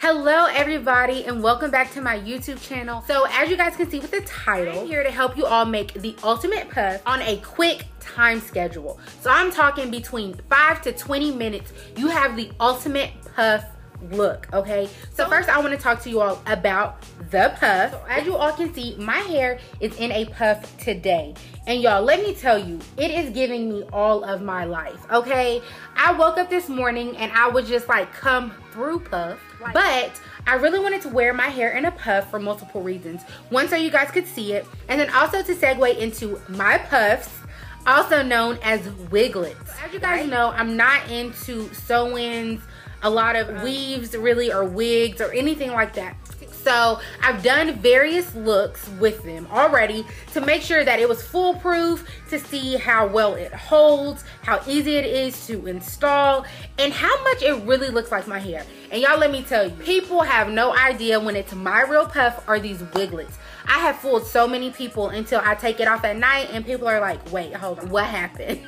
Hello everybody and welcome back to my YouTube channel. So as you guys can see with the title, I'm here to help you all make the ultimate puff on a quick time schedule. So I'm talking between 5 to 20 minutes, you have the ultimate puff look, okay? So first I want to talk to you all about the puff. So as you all can see, my hair is in a puff today. And y'all, let me tell you, it is giving me all of my life, okay? I woke up this morning and I was just like, come through puff. But I really wanted to wear my hair in a puff for multiple reasons. One, so you guys could see it. And then also to segue into my puffs, also known as wiglets. As you guys know, I'm not into sew-ins, a lot of weaves really, or wigs or anything like that. So I've done various looks with them already to make sure that it was foolproof, to see how well it holds, how easy it is to install, and how much it really looks like my hair. And y'all, let me tell you, people have no idea when it's my real puff or these wiglets. I have fooled so many people until I take it off at night and people are like, wait, hold on, what happened?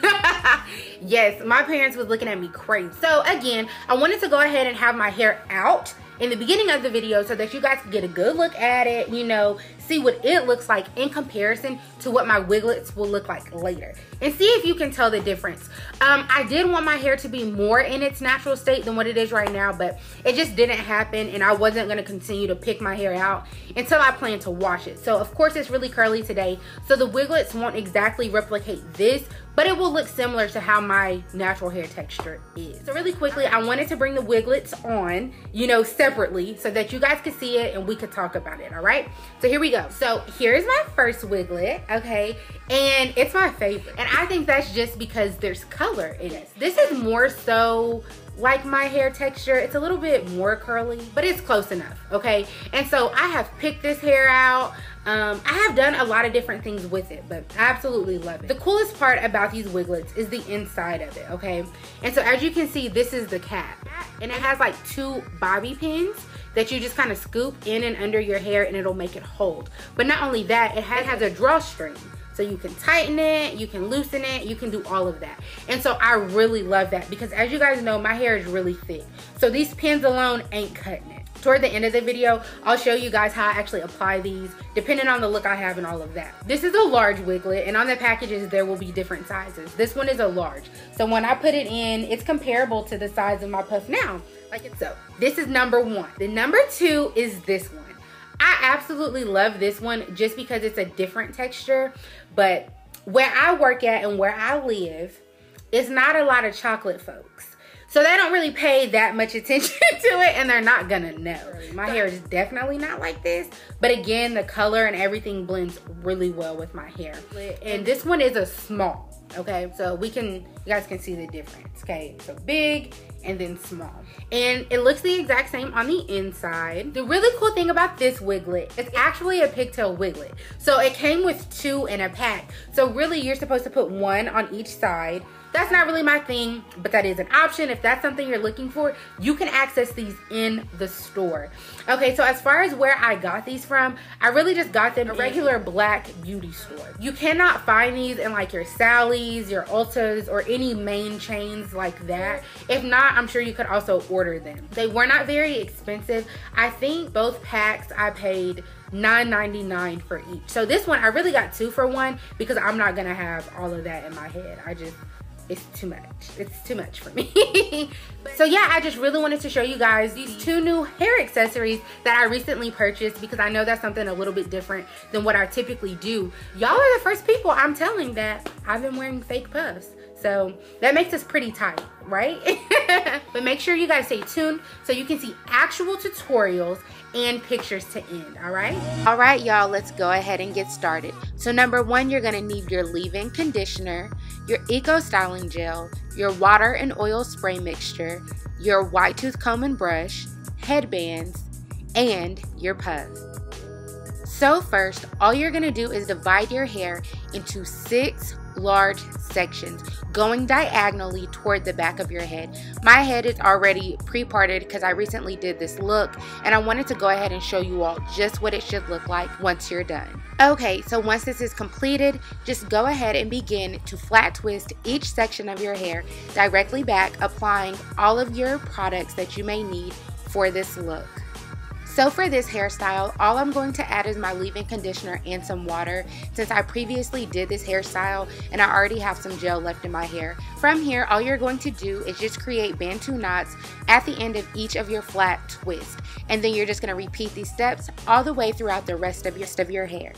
Yes, my parents was looking at me crazy. So again, I wanted to go ahead and have my hair out in the beginning of the video so that you guys can get a good look at it, you know, see what it looks like in comparison to what my wiglets will look like later, and see if you can tell the difference. I did want my hair to be more in its natural state than what it is right now, but it just didn't happen, and I wasn't going to continue to pick my hair out until I plan to wash it. So of course it's really curly today, so the wiglets won't exactly replicate this, but it will look similar to how my natural hair texture is. So really quickly, I wanted to bring the wiglets on, you know, separately so that you guys could see it and we could talk about it, all right? So here we go. So here's my first wiglet, okay? And it's my favorite. And I think that's just because there's color in it. This is more so like my hair texture. It's a little bit more curly, but it's close enough, okay? And so I have picked this hair out. I have done a lot of different things with it, but I absolutely love it. The coolest part about these wiglets is the inside of it, okay? And so as you can see, this is the cap, and it has like 2 bobby pins that you just kind of scoop in and under your hair and it'll make it hold. But not only that, it has a drawstring. So you can tighten it, you can loosen it, you can do all of that. And so I really love that because as you guys know, my hair is really thick. So these pins alone ain't cutting it. Toward the end of the video, I'll show you guys how I actually apply these depending on the look I have and all of that. This is a large wiglet, and on the packages there will be different sizes. This one is a large. So when I put it in, it's comparable to the size of my puff now. So this is number 1. The number 2 is this one. I absolutely love this one just because it's a different texture, but where I work at and where I live, it's not a lot of chocolate folks. So they don't really pay that much attention to it, and they're not gonna know. My hair is definitely not like this, but again, the color and everything blends really well with my hair. And this one is a small, okay? So you guys can see the difference, okay? So big and then small. And it looks the exact same on the inside. The really cool thing about this wiglet, it's actually a pigtail wiglet. So it came with 2 in a pack. So really you're supposed to put 1 on each side. That's not really my thing, but that is an option. If that's something you're looking for, you can access these in the store. Okay, so as far as where I got these from, I really just got them in a regular black beauty store. You cannot find these in like your Sally's, your Ulta's, or any main chains like that. If not, I'm sure you could also order them. They were not very expensive. I think both packs I paid $9.99 for each. So this one, I really got 2 for 1 because I'm not gonna have all of that in my head. It's too much. It's too much for me. So yeah, I just really wanted to show you guys these 2 new hair accessories that I recently purchased because I know that's something a little bit different than what I typically do. Y'all are the first people I'm telling that I've been wearing fake puffs. So that makes us pretty tight, right? But make sure you guys stay tuned so you can see actual tutorials and pictures to end, all right? All right, y'all, let's go ahead and get started. So number 1, you're gonna need your leave-in conditioner, your Eco Styling Gel, your water and oil spray mixture, your white tooth comb and brush, headbands, and your puff. So first, all you're gonna do is divide your hair into 6 large sections going diagonally toward the back of your head. My head is already pre-parted because I recently did this look, and I wanted to go ahead and show you all just what it should look like once you're done. Okay, so once this is completed, just go ahead and begin to flat twist each section of your hair directly back, applying all of your products that you may need for this look. So for this hairstyle, all I'm going to add is my leave-in conditioner and some water, since I previously did this hairstyle and I already have some gel left in my hair. From here, all you're going to do is just create bantu knots at the end of each of your flat twists, and then you're just going to repeat these steps all the way throughout the rest of your hair.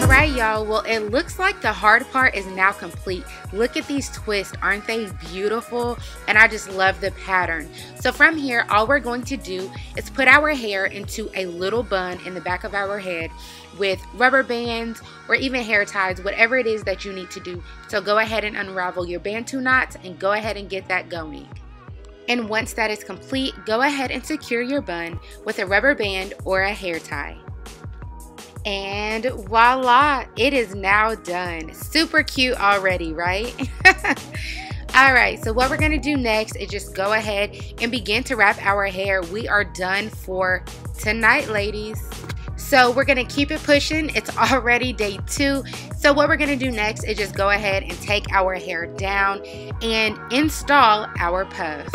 Alright y'all, well it looks like the hard part is now complete. Look at these twists, aren't they beautiful? And I just love the pattern. So from here, all we're going to do is put our hair into a little bun in the back of our head with rubber bands or even hair ties, whatever it is that you need to do. So go ahead and unravel your bantu knots and go ahead and get that going. And once that is complete, go ahead and secure your bun with a rubber band or a hair tie. And voila, it is now done. Super cute already, right? Alright, so what we're going to do next is just go ahead and begin to wrap our hair. We are done for tonight, ladies. So we're going to keep it pushing. It's already day 2. So what we're going to do next is just go ahead and take our hair down and install our puff.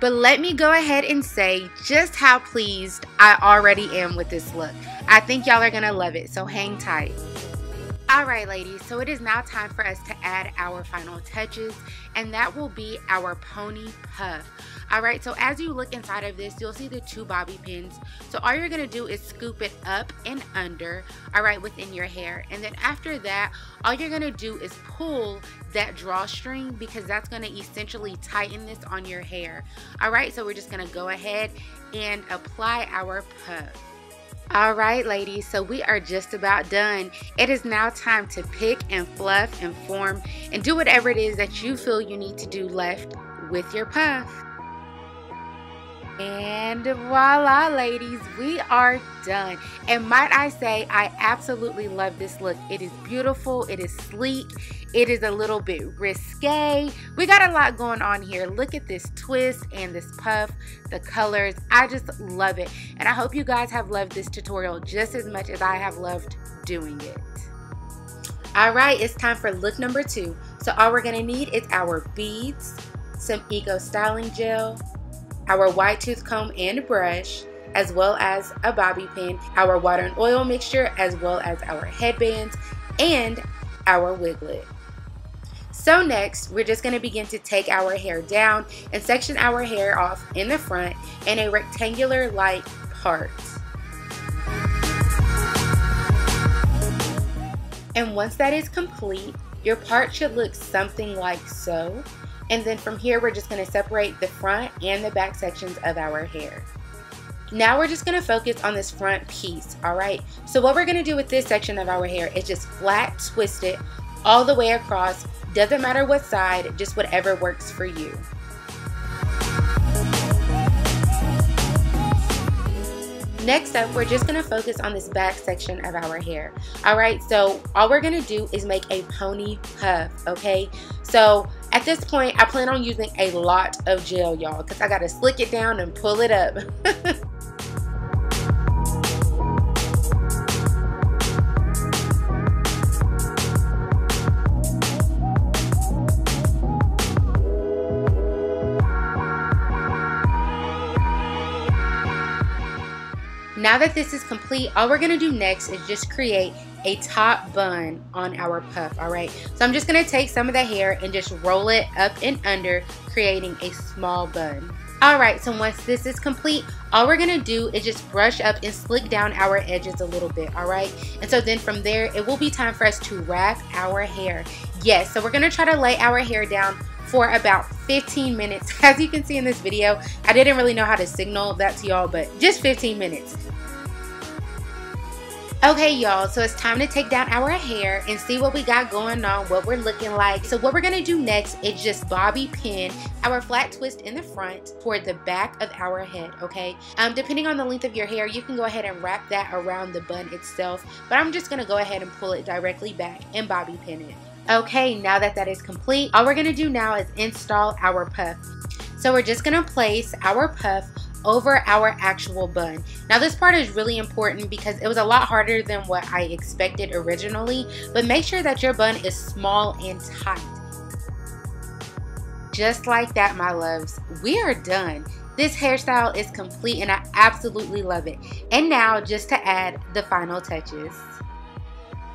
But let me go ahead and say just how pleased I already am with this look. I think y'all are going to love it, so hang tight. Alright ladies, so it is now time for us to add our final touches, and that will be our pony puff. Alright, so as you look inside of this, you'll see the 2 bobby pins. So all you're going to do is scoop it up and under, alright, within your hair. And then after that, all you're going to do is pull that drawstring, because that's going to essentially tighten this on your hair. Alright, so we're just going to go ahead and apply our puff. Alright ladies, so we are just about done. It is now time to pick and fluff and form and do whatever it is that you feel you need to do left with your puff. And voila ladies, we are done. And might I say, I absolutely love this look. It is beautiful, it is sleek, it is a little bit risque. We got a lot going on here. Look at this twist and this puff, the colors. I just love it. And I hope you guys have loved this tutorial just as much as I have loved doing it. Alright, it's time for look number 2. So all we're gonna need is our beads, some Eco styling gel, our white tooth comb and brush, as well as a bobby pin, our water and oil mixture, as well as our headbands, and our wiglet. So next, we're just going to begin to take our hair down and section our hair off in the front in a rectangular-like part. And once that is complete, your part should look something like so. And then from here, we're just going to separate the front and the back sections of our hair. Now we're just going to focus on this front piece, alright? So what we're going to do with this section of our hair is just flat twist it all the way across. Doesn't matter what side, just whatever works for you. Next up, we're just going to focus on this back section of our hair. Alright, so all we're going to do is make a pony puff, okay? So at this point, I plan on using a lot of gel, y'all, because I got to slick it down and pull it up. Now that this is complete, all we're going to do next is just create a top bun on our puff, alright? So I'm just going to take some of the hair and just roll it up and under, creating a small bun. Alright, so once this is complete, all we're going to do is just brush up and slick down our edges a little bit, alright? And so then from there, it will be time for us to wrap our hair. Yes, so we're going to try to lay our hair down for about 15 minutes. As you can see in this video, I didn't really know how to signal that to y'all, but just 15 minutes. Okay y'all, so it's time to take down our hair and see what we got going on, what we're looking like. So what we're going to do next is just bobby pin our flat twist in the front toward the back of our head, okay? Depending on the length of your hair, you can go ahead and wrap that around the bun itself, but I'm just going to go ahead and pull it directly back and bobby pin it. Okay, now that that is complete, all we're going to do now is install our puff. So we're just going to place our puff over our actual bun. Now this part is really important because it was a lot harder than what I expected originally, but make sure that your bun is small and tight. Just like that, my loves, we are done. This hairstyle is complete and I absolutely love it. And now just to add the final touches.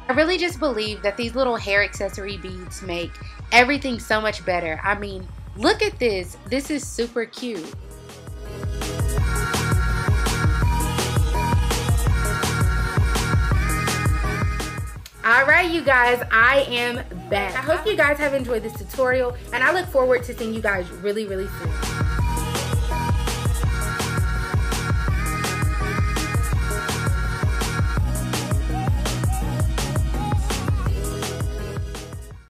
I really just believe that these little hair accessory beads make everything so much better. I mean, look at this. This is super cute. Alright you guys, I am back. I hope you guys have enjoyed this tutorial and I look forward to seeing you guys really soon.